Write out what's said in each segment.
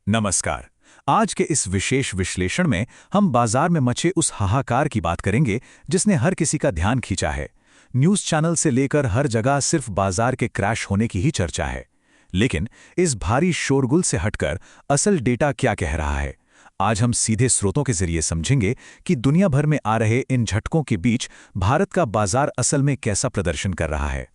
नमस्कार। आज के इस विशेष विश्लेषण में हम बाजार में मचे उस हाहाकार की बात करेंगे जिसने हर किसी का ध्यान खींचा है। न्यूज़ चैनल से लेकर हर जगह सिर्फ बाजार के क्रैश होने की ही चर्चा है। लेकिन इस भारी शोरगुल से हटकर असल डेटा क्या कह रहा है? आज हम सीधे स्रोतों के जरिए समझेंगे कि दुनिया भर में आ रहे इन झटकों के बीच भारत का बाजार असल में कैसा प्रदर्शन कर रहा है।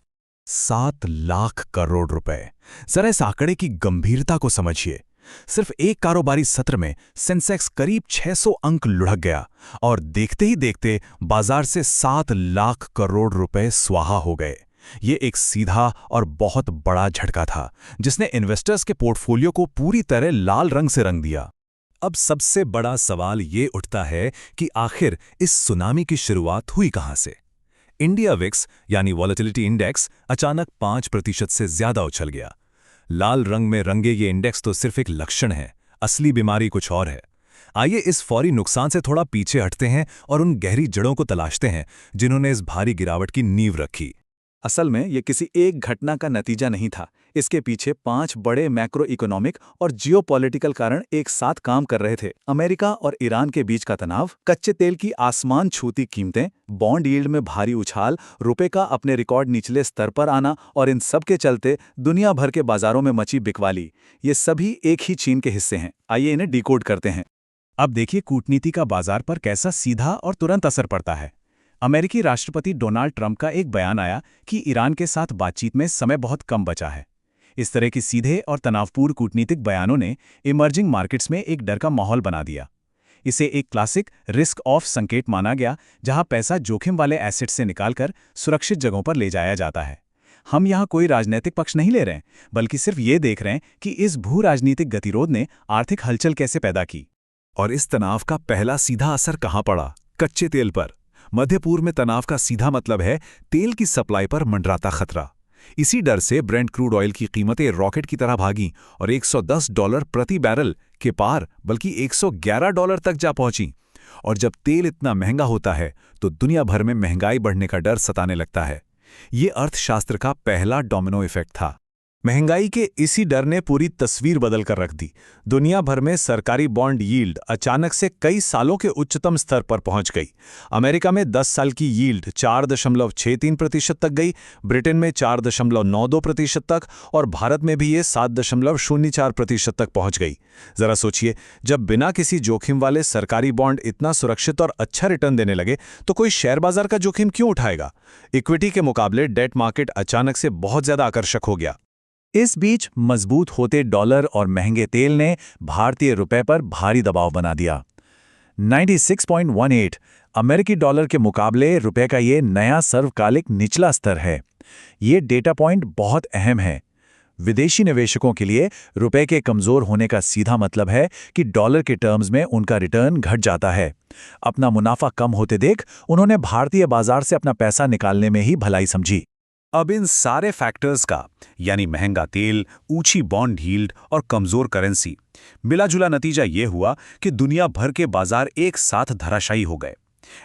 7 लाख करोड़ रुपए। जरा इस आंकड़े की गंभीरता को समझिए। सिर्फ एक कारोबारी सत्र में सेंसेक्स करीब 600 अंक लुढ़क गया और देखते ही देखते बाजार से 7 लाख करोड़ रुपए स्वाहा हो गए। ये एक सीधा और बहुत बड़ा झटका था जिसने इन्वेस्टर्स के पोर्टफोलियो को पूरी तरह लाल रंग से रंग दिया। अब सबसे बड़ा सवाल ये उठता है कि आखिर इस सुनामी की शुरुआत हुई कहां से? इंडिया विक्स यानी वॉलेटिलिटी इंडेक्स अचानक 5% से ज्यादा उछल गया। लाल रंग में रंगे ये इंडेक्स तो सिर्फ एक लक्षण है, असली बीमारी कुछ और है। आइए इस फौरी नुकसान से थोड़ा पीछे हटते हैं और उन गहरी जड़ों को तलाशते हैं जिन्होंने इस भारी गिरावट की नींव रखी। असल में ये किसी एक घटना का नतीजा नहीं था। इसके पीछे 5 बड़े मैक्रो इकोनॉमिक और जियोपॉलिटिकल कारण एक साथ काम कर रहे थे। अमेरिका और ईरान के बीच का तनाव, कच्चे तेल की आसमान छूती कीमतें, बॉन्ड यील्ड में भारी उछाल, रुपए का अपने रिकॉर्ड निचले स्तर पर आना और इन सब के चलते दुनिया भर के बाजारों में मची बिकवाली, ये सभी एक ही चीन के हिस्से हैं। आइए इन्हें डिकोड करते हैं। अब देखिए कूटनीति का बाजार पर कैसा सीधा और तुरंत असर पड़ता है। अमेरिकी राष्ट्रपति डोनाल्ड ट्रंप का एक बयान आया कि ईरान के साथ बातचीत में समय बहुत कम बचा है। इस तरह के सीधे और तनावपूर्ण कूटनीतिक बयानों ने इमर्जिंग मार्केट्स में एक डर का माहौल बना दिया। इसे एक क्लासिक रिस्क ऑफ संकेत माना गया, जहां पैसा जोखिम वाले एसेट से निकालकर सुरक्षित जगहों पर ले जाया जाता है। हम यहां कोई राजनीतिक पक्ष नहीं ले रहे हैं, बल्कि सिर्फ ये देख रहे हैं कि इस भू राजनीतिक गतिरोध ने आर्थिक हलचल कैसे पैदा की। और इस तनाव का पहला सीधा असर कहां पड़ा? कच्चे तेल पर। मध्य पूर्व में तनाव का सीधा मतलब है तेल की सप्लाई पर मंडराता खतरा। इसी डर से ब्रेंट क्रूड ऑयल की कीमतें रॉकेट की तरह भागीं और $110 प्रति बैरल के पार बल्कि $111 तक जा पहुंची। और जब तेल इतना महंगा होता है तो दुनिया भर में महंगाई बढ़ने का डर सताने लगता है। ये अर्थशास्त्र का पहला डोमिनो इफेक्ट था। महंगाई के इसी डर ने पूरी तस्वीर बदल कर रख दी। दुनिया भर में सरकारी बॉन्ड यील्ड अचानक से कई सालों के उच्चतम स्तर पर पहुंच गई। अमेरिका में 10 साल की यील्ड 4.63% तक गई, ब्रिटेन में 4.92% तक और भारत में भी ये 7.04% तक पहुंच गई। जरा सोचिए, जब बिना किसी जोखिम वाले सरकारी बॉन्ड इतना सुरक्षित और अच्छा रिटर्न देने लगे तो कोई शेयर बाजार का जोखिम क्यों उठाएगा? इक्विटी के मुकाबले डेट मार्केट अचानक से बहुत ज्यादा आकर्षक हो गया। इस बीच मजबूत होते डॉलर और महंगे तेल ने भारतीय रुपए पर भारी दबाव बना दिया। 96.18 अमेरिकी डॉलर के मुकाबले रुपए का ये नया सर्वकालिक निचला स्तर है। ये डेटा पॉइंट बहुत अहम है। विदेशी निवेशकों के लिए रुपए के कमजोर होने का सीधा मतलब है कि डॉलर के टर्म्स में उनका रिटर्न घट जाता है। अपना मुनाफा कम होते देख उन्होंने भारतीय बाजार से अपना पैसा निकालने में ही भलाई समझी। अब इन सारे फैक्टर्स का यानी महंगा तेल, ऊंची बॉन्ड यील्ड और कमजोर करेंसी, मिलाजुला नतीजा ये हुआ कि दुनिया भर के बाजार एक साथ धराशायी हो गए।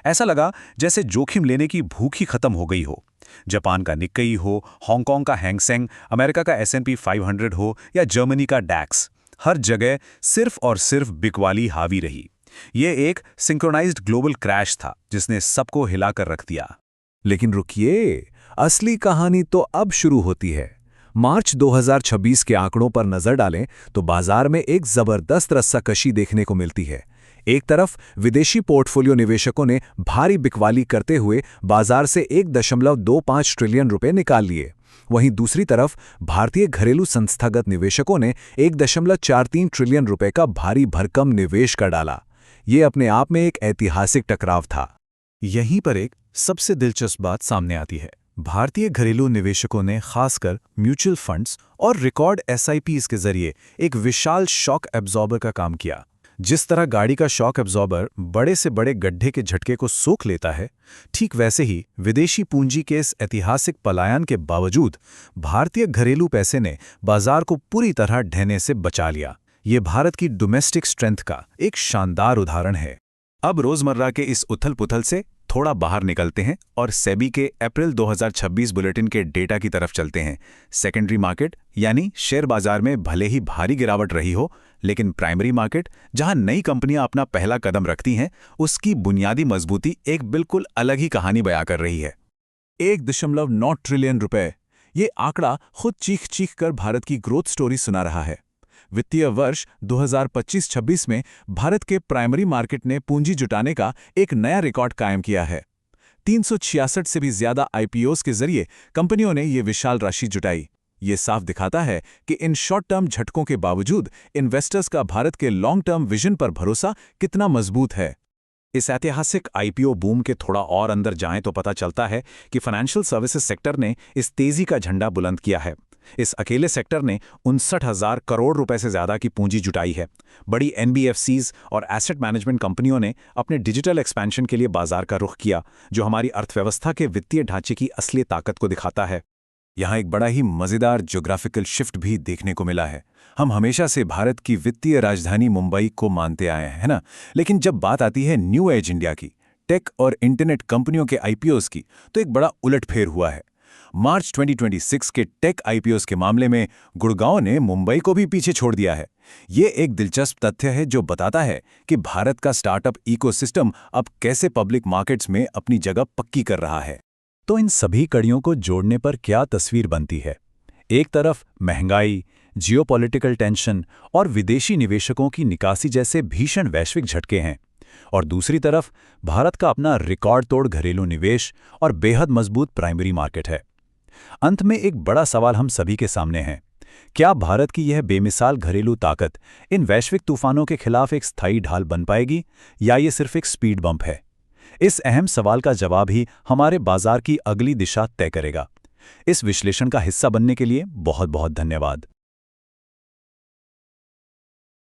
ऐसा लगा जैसे जोखिम लेने की भूख ही खत्म हो गई हो। जापान का निक्केई हो, हांगकांग का हैंगसेंग, अमेरिका का S&P 500 हो या जर्मनी का डैक्स, हर जगह सिर्फ और सिर्फ बिकवाली हावी रही। ये एक सिंक्रोनाइज्ड ग्लोबल क्रैश था जिसने सबको हिलाकर रख दिया। लेकिन रुकिए, असली कहानी तो अब शुरू होती है। मार्च 2026 के आंकड़ों पर नजर डालें तो बाजार में एक जबरदस्त रस्साकशी देखने को मिलती है। एक तरफ विदेशी पोर्टफोलियो निवेशकों ने भारी बिकवाली करते हुए बाजार से 1.25 ट्रिलियन रुपए निकाल लिए। वहीं दूसरी तरफ भारतीय घरेलू संस्थागत निवेशकों ने 1.43 ट्रिलियन रुपए का भारी भरकम निवेश कर डाला। ये अपने आप में एक ऐतिहासिक टकराव था। यहीं पर एक सबसे दिलचस्प बात सामने आती है। भारतीय घरेलू निवेशकों ने खासकर म्यूचुअल फंड्स और रिकॉर्ड SIPs के जरिए एक विशाल शॉक एब्जॉर्बर का काम किया। जिस तरह गाड़ी का शॉक एब्जॉर्बर बड़े से बड़े गड्ढे के झटके को सोख लेता है, ठीक वैसे ही विदेशी पूंजी के इस ऐतिहासिक पलायन के बावजूद भारतीय घरेलू पैसे ने बाजार को पूरी तरह ढहने से बचा लिया। ये भारत की डोमेस्टिक स्ट्रेंथ का एक शानदार उदाहरण है। अब रोजमर्रा के इस उथल-पुथल से थोड़ा बाहर निकलते हैं और सेबी के अप्रैल 2026 बुलेटिन के डेटा की तरफ चलते हैं। सेकेंडरी मार्केट यानी शेयर बाजार में भले ही भारी गिरावट रही हो, लेकिन प्राइमरी मार्केट, जहां नई कंपनियां अपना पहला कदम रखती हैं, उसकी बुनियादी मजबूती एक बिल्कुल अलग ही कहानी बयां कर रही है। 1.9 ट्रिलियन रुपए, ये आंकड़ा खुद चीख चीख कर भारत की ग्रोथ स्टोरी सुना रहा है। वित्तीय वर्ष 2025-26 में भारत के प्राइमरी मार्केट ने पूंजी जुटाने का एक नया रिकॉर्ड कायम किया है। 366 से भी ज्यादा आईपीओस के जरिए कंपनियों ने ये विशाल राशि जुटाई। ये साफ दिखाता है कि इन शॉर्ट टर्म झटकों के बावजूद इन्वेस्टर्स का भारत के लॉन्ग टर्म विजन पर भरोसा कितना मजबूत है। इस ऐतिहासिक आईपीओ बूम के थोड़ा और अंदर जाएं तो पता चलता है कि फाइनेंशियल सर्विसेज सेक्टर ने इस तेजी का झंडा बुलंद किया है। इस अकेले सेक्टर ने 59,000 करोड़ रुपए से ज्यादा की पूंजी जुटाई है। बड़ी एनबीएफसीज और एसेट मैनेजमेंट कंपनियों ने अपने डिजिटल एक्सपेंशन के लिए बाजार का रुख किया, जो हमारी अर्थव्यवस्था के वित्तीय ढांचे की असली ताकत को दिखाता है। यहाँ एक बड़ा ही मजेदार ज्योग्राफिकल शिफ्ट भी देखने को मिला है। हम हमेशा से भारत की वित्तीय राजधानी मुंबई को मानते आए हैं, है ना? लेकिन जब बात आती है न्यू एज इंडिया की, टेक और इंटरनेट कंपनियों के आईपीओस की, तो एक बड़ा उलटफेर हुआ है। मार्च 2026 के टेक आईपीओस के मामले में गुड़गांव ने मुंबई को भी पीछे छोड़ दिया है। ये एक दिलचस्प तथ्य है जो बताता है कि भारत का स्टार्टअप इकोसिस्टम अब कैसे पब्लिक मार्केट्स में अपनी जगह पक्की कर रहा है। तो इन सभी कड़ियों को जोड़ने पर क्या तस्वीर बनती है? एक तरफ महंगाई, जियोपॉलिटिकल टेंशन और विदेशी निवेशकों की निकासी जैसे भीषण वैश्विक झटके हैं, और दूसरी तरफ भारत का अपना रिकॉर्ड तोड़ घरेलू निवेश और बेहद मजबूत प्राइमरी मार्केट है। अंत में एक बड़ा सवाल हम सभी के सामने है। क्या भारत की यह बेमिसाल घरेलू ताकत इन वैश्विक तूफानों के खिलाफ एक स्थायी ढाल बन पाएगी, या ये सिर्फ एक स्पीड बम्प है? इस अहम सवाल का जवाब ही हमारे बाजार की अगली दिशा तय करेगा। इस विश्लेषण का हिस्सा बनने के लिए बहुत बहुत धन्यवाद।